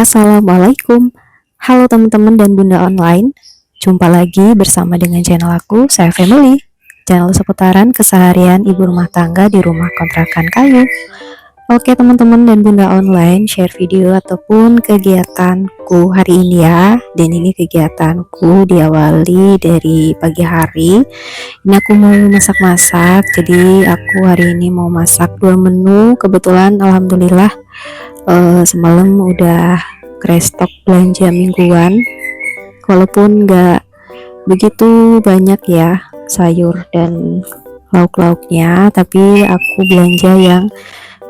Assalamualaikum. Halo teman-teman dan bunda online. Jumpa lagi bersama dengan channel aku, Saya Family. Channel seputaran keseharian ibu rumah tangga di rumah kontrakan kayu. Oke teman-teman dan bunda online, share video ataupun kegiatanku hari ini ya. Dan ini kegiatanku diawali dari pagi hari. Ini aku mau masak-masak. Jadi aku hari ini mau masak 2 menu. Kebetulan alhamdulillah semalam udah restock belanja mingguan, walaupun nggak begitu banyak ya sayur dan lauk-lauknya, tapi aku belanja yang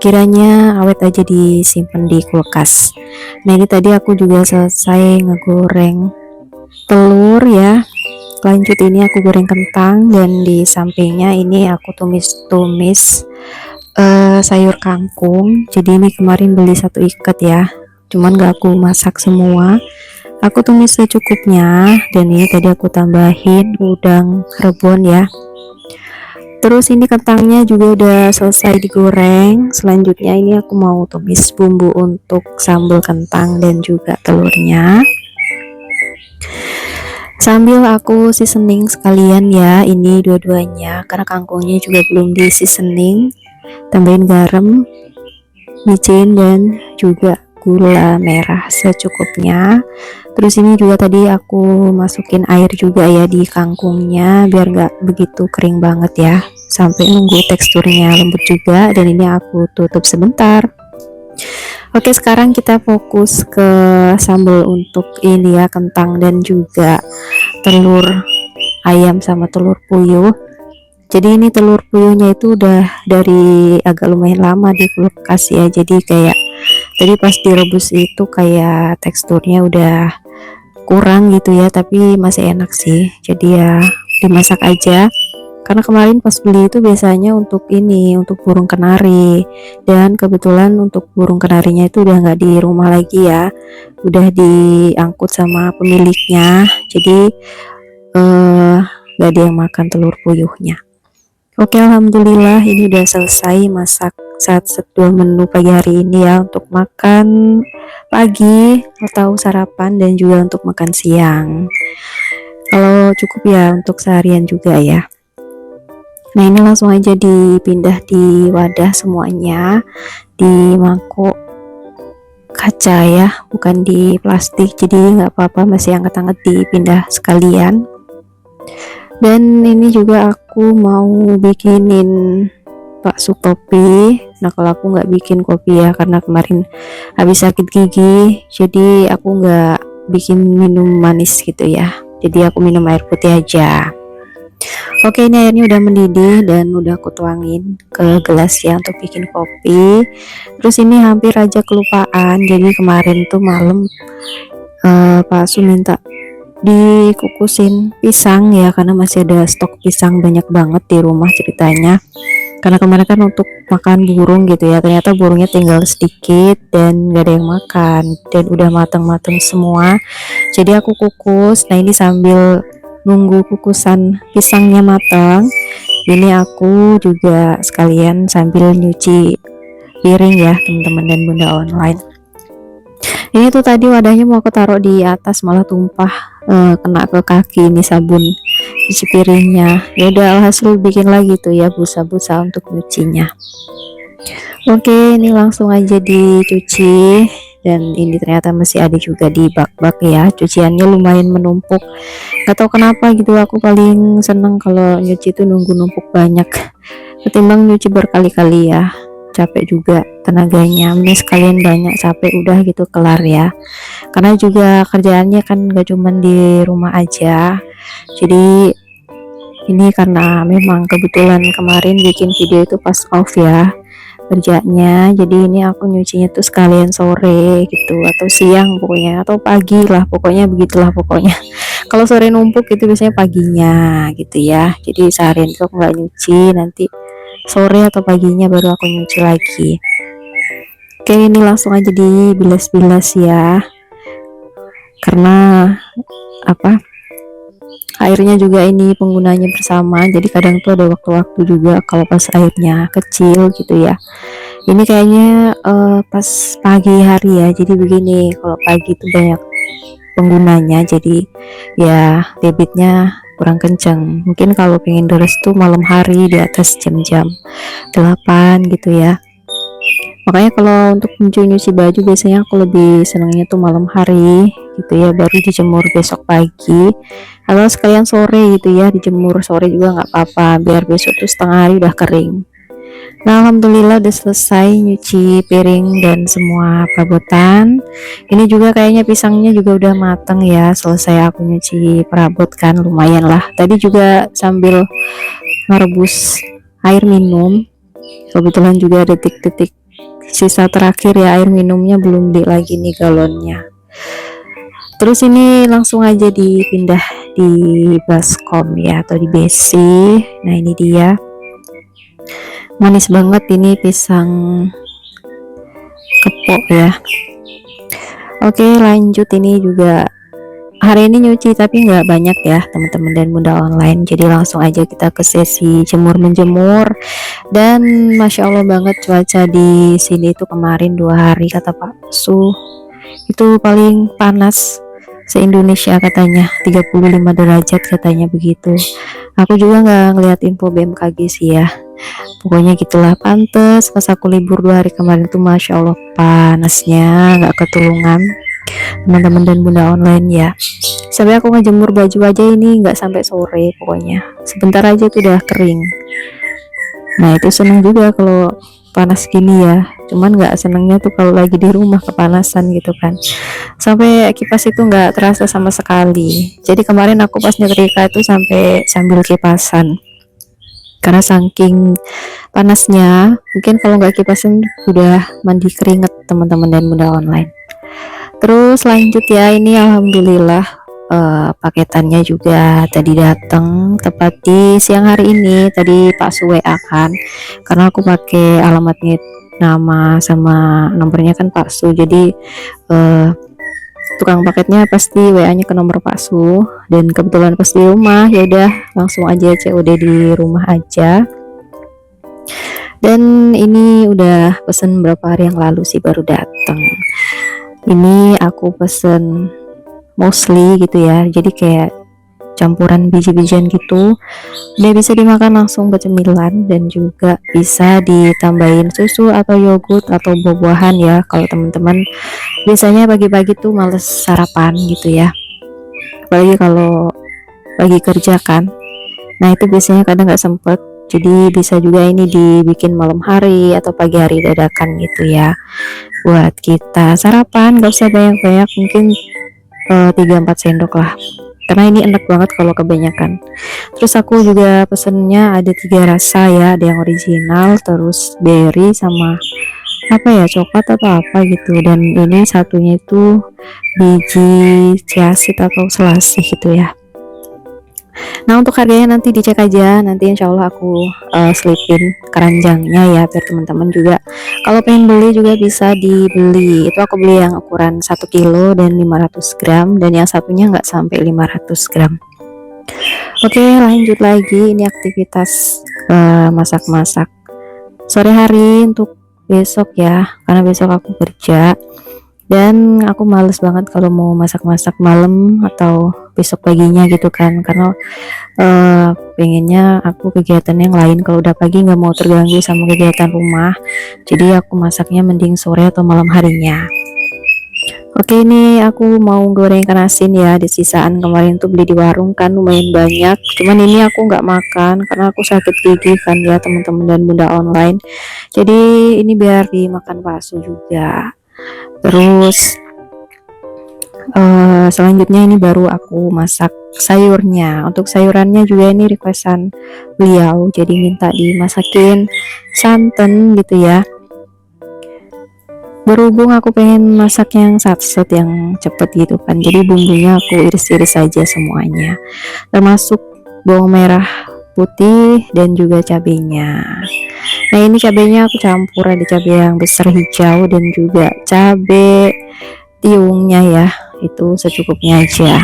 kiranya awet aja disimpan di kulkas. Nah ini tadi aku juga selesai ngegoreng telur ya. Lanjut ini aku goreng kentang, dan di sampingnya ini aku tumis-tumis sayur kangkung. Jadi ini kemarin beli 1 ikat ya, cuman gak aku masak semua, aku tumis secukupnya. Dan ini tadi aku tambahin udang rebon ya. Terus ini kentangnya juga udah selesai digoreng. Selanjutnya ini aku mau tumis bumbu untuk sambal kentang dan juga telurnya, sambil aku seasoning sekalian ya ini dua-duanya, karena kangkungnya juga belum di seasoning. Tambahin garam, micin, dan juga gula merah secukupnya. Terus ini juga tadi aku masukin air juga ya di kangkungnya, biar gak begitu kering banget ya, sampai nunggu teksturnya lembut juga. Dan ini aku tutup sebentar. Oke, sekarang kita fokus ke sambal untuk ini ya, kentang dan juga telur ayam sama telur puyuh. Jadi ini telur puyuhnya itu udah dari agak lumayan lama di kulkas ya, jadi kayak tadi pas direbus itu kayak teksturnya udah kurang gitu ya, tapi masih enak sih, jadi ya dimasak aja. Karena kemarin pas beli itu biasanya untuk ini, untuk burung kenari, dan kebetulan untuk burung kenarinya itu udah nggak di rumah lagi ya, udah diangkut sama pemiliknya, jadi nggak ada yang makan telur puyuhnya. Oke, alhamdulillah ini udah selesai masak 2 menu pagi hari ini ya, untuk makan pagi atau sarapan dan juga untuk makan siang. Kalau cukup ya untuk seharian juga ya. Nah ini langsung aja dipindah di wadah semuanya, di mangkok kaca ya, bukan di plastik, jadi nggak apa-apa, masih hangat-hangat dipindah sekalian. Dan ini juga aku mau bikinin bakso kopi. Nah kalau aku nggak bikin kopi ya, karena kemarin habis sakit gigi, jadi aku nggak bikin minum manis gitu ya, jadi aku minum air putih aja. Oke, ini airnya udah mendidih dan udah aku tuangin ke gelas ya untuk bikin kopi. Terus ini hampir aja kelupaan, jadi kemarin tuh malam Pak Su minta dikukusin pisang ya, karena masih ada stok pisang banyak banget di rumah ceritanya. Karena kemarin kan untuk makan burung gitu ya, ternyata burungnya tinggal sedikit dan gak ada yang makan, dan udah mateng-mateng semua, jadi aku kukus. Nah ini sambil nunggu kukusan pisangnya matang, ini aku juga sekalian sambil nyuci piring ya teman-teman dan bunda online. Ini tuh tadi wadahnya mau aku taruh di atas, malah tumpah kena ke kaki ini sabun cuci piringnya. Ya udah, alhasil bikin lagi tuh ya busa-busa untuk nyucinya. Oke, ini langsung aja dicuci, dan ini ternyata masih ada juga di bak-bak ya, cuciannya lumayan menumpuk. Gak tau kenapa gitu, aku paling seneng kalau nyuci itu nunggu numpuk banyak ketimbang nyuci berkali-kali ya, capek juga tenaganya. Ini sekalian banyak, capek udah gitu kelar ya, karena juga kerjaannya kan gak cuman di rumah aja. Jadi ini karena memang kebetulan kemarin bikin video itu pas off ya kerjanya, jadi ini aku nyucinya tuh sekalian sore gitu, atau siang pokoknya, atau pagi lah, pokoknya begitulah pokoknya. Kalau sore numpuk itu biasanya paginya gitu ya, jadi seharian itu aku nggak nyuci, nanti sore atau paginya baru aku nyuci lagi. Oke, ini langsung aja dibilas-bilas ya, karena apa, airnya juga ini penggunanya bersama, jadi kadang tuh ada waktu-waktu juga kalau pas airnya kecil gitu ya, Ini kayaknya pas pagi hari ya, jadi begini, kalau pagi itu banyak penggunanya, jadi ya debitnya kurang kenceng. Mungkin kalau pengen deres tuh malam hari di atas jam-jam 8 gitu ya. Makanya kalau untuk nyuci baju biasanya aku lebih senangnya tuh malam hari gitu ya, baru dijemur besok pagi atau sekalian sore gitu ya, dijemur sore juga nggak apa-apa, biar besok tuh setengah hari udah kering. Nah, alhamdulillah udah selesai nyuci piring dan semua perabotan. Ini juga kayaknya pisangnya juga udah mateng ya, selesai aku nyuci perabot kan, lumayan lah. Tadi juga sambil merebus air minum, kebetulan juga detik-detik sisa terakhir ya, air minumnya belum beli lagi nih galonnya. Terus ini langsung aja dipindah di baskom ya, atau di besi. Nah, ini dia, manis banget ini pisang kepok ya. Oke, lanjut. Ini juga hari ini nyuci tapi nggak banyak ya teman-teman dan bunda online, jadi langsung aja kita ke sesi jemur menjemur. Dan masya Allah banget cuaca di sini tuh kemarin 2 hari kata Pak Su itu paling panas se-Indonesia, katanya 35 derajat katanya begitu. Aku juga nggak ngeliat info BMKG sih ya, pokoknya gitulah. Pantes pas aku libur 2 hari kemarin tuh masya Allah panasnya nggak ketulungan teman-teman dan bunda online ya. Sampai aku ngejemur baju aja ini nggak sampai sore, pokoknya sebentar aja tuh udah kering. Nah, itu seneng juga kalau panas gini ya, cuman nggak senengnya tuh kalau lagi di rumah kepanasan gitu kan, sampai kipas itu nggak terasa sama sekali. Jadi kemarin aku pas nyetrika itu sampai sambil kipasan karena saking panasnya. Mungkin kalau nggak kipasan udah mandi keringet teman-teman dan bunda online. Terus lanjut ya, ini alhamdulillah paketannya juga tadi datang tepat di siang hari ini. Tadi Pak Su WA kan, karena aku pakai alamatnya, nama sama nomornya kan Pak Su, jadi tukang paketnya pasti WA-nya ke nomor Pak Su, dan kebetulan pas di rumah ya udah langsung aja COD di rumah aja. Dan ini udah pesen berapa hari yang lalu sih baru datang. Ini aku pesen mostly gitu ya, jadi kayak campuran biji-bijian gitu, dia bisa dimakan langsung ke cemilan dan juga bisa ditambahin susu atau yogurt atau buah-buahan ya, kalau teman-teman biasanya pagi-pagi tuh males sarapan gitu ya, apalagi kalau pagi kerja kan. Nah, itu biasanya kadang nggak sempet, jadi bisa juga ini dibikin malam hari atau pagi hari dadakan gitu ya, buat kita sarapan. Gak usah banyak-banyak, mungkin 3-4 sendok lah, karena ini enak banget kalau kebanyakan. Terus aku juga pesennya ada 3 rasa ya, ada yang original, terus berry, sama apa ya, coklat atau apa gitu, dan ini satunya itu biji chiaseed atau selasih gitu ya. Nah, untuk harganya nanti dicek aja, nanti insya Allah aku selipin keranjangnya ya, biar teman-teman juga kalau pengen beli juga bisa dibeli. Itu aku beli yang ukuran 1 kilo dan 500 gram, dan yang satunya nggak sampai 500 gram. Oke, lanjut lagi. Ini aktivitas masak-masak sore hari untuk besok ya, karena besok aku kerja dan aku males banget kalau mau masak-masak malam atau besok paginya gitu kan, karena pengennya aku kegiatan yang lain kalau udah pagi, nggak mau terganggu sama kegiatan rumah, jadi aku masaknya mending sore atau malam harinya. Oke, ini aku mau goreng ikan asin ya, di sisaan kemarin tuh beli di warung kan lumayan banyak, cuman ini aku nggak makan karena aku sakit gigi kan ya teman-teman dan bunda online, jadi ini biar dimakan palsu juga. Terus selanjutnya ini baru aku masak sayurnya. Untuk sayurannya juga ini requestan beliau, jadi minta dimasakin santan gitu ya. Berhubung aku pengen masak yang satset, yang cepet gitu kan, jadi bumbunya aku iris-iris aja semuanya, termasuk bawang merah putih dan juga cabenya. Nah, ini cabenya aku campur, ada cabai yang besar hijau dan juga cabai tiungnya ya, itu secukupnya aja.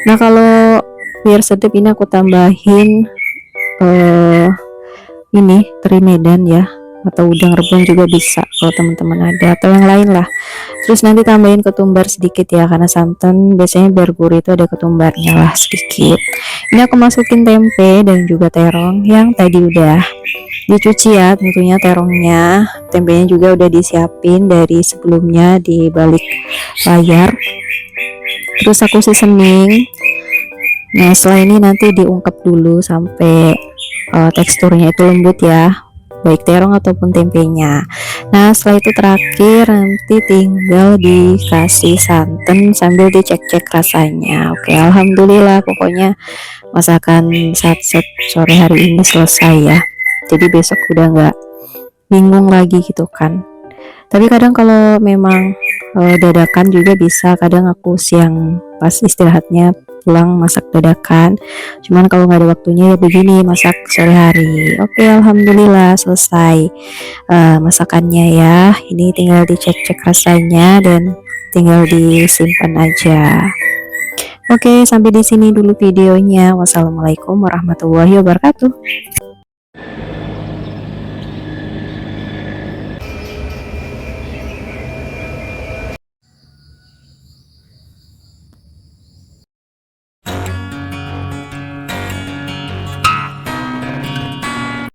Nah, kalau biar sedap ini aku tambahin ini teri Medan ya, atau udang rebung juga bisa kalau teman-teman ada, atau yang lain lah. Terus nanti tambahin ketumbar sedikit ya, karena santan biasanya biar gurih itu ada ketumbarnya lah sedikit. Ini aku masukin tempe dan juga terong yang tadi udah dicuci ya, tentunya terongnya, tempenya juga udah disiapin dari sebelumnya di balik layar. Terus aku seasoning. Nah setelah ini nanti diungkep dulu sampai teksturnya itu lembut ya, baik terong ataupun tempenya. Nah setelah itu terakhir nanti tinggal dikasih santan sambil dicek-cek rasanya. Oke, alhamdulillah pokoknya masakan satset sore hari ini selesai ya, jadi besok udah nggak bingung lagi gitu kan. Tapi kadang kalau memang dadakan juga bisa, kadang aku siang pas istirahatnya pulang masak dadakan, cuman kalau nggak ada waktunya ya begini masak sore hari. Oke, alhamdulillah selesai masakannya ya. Ini tinggal dicek-cek rasanya dan tinggal disimpan aja. Oke, sampai di sini dulu videonya. Wassalamualaikum warahmatullahi wabarakatuh.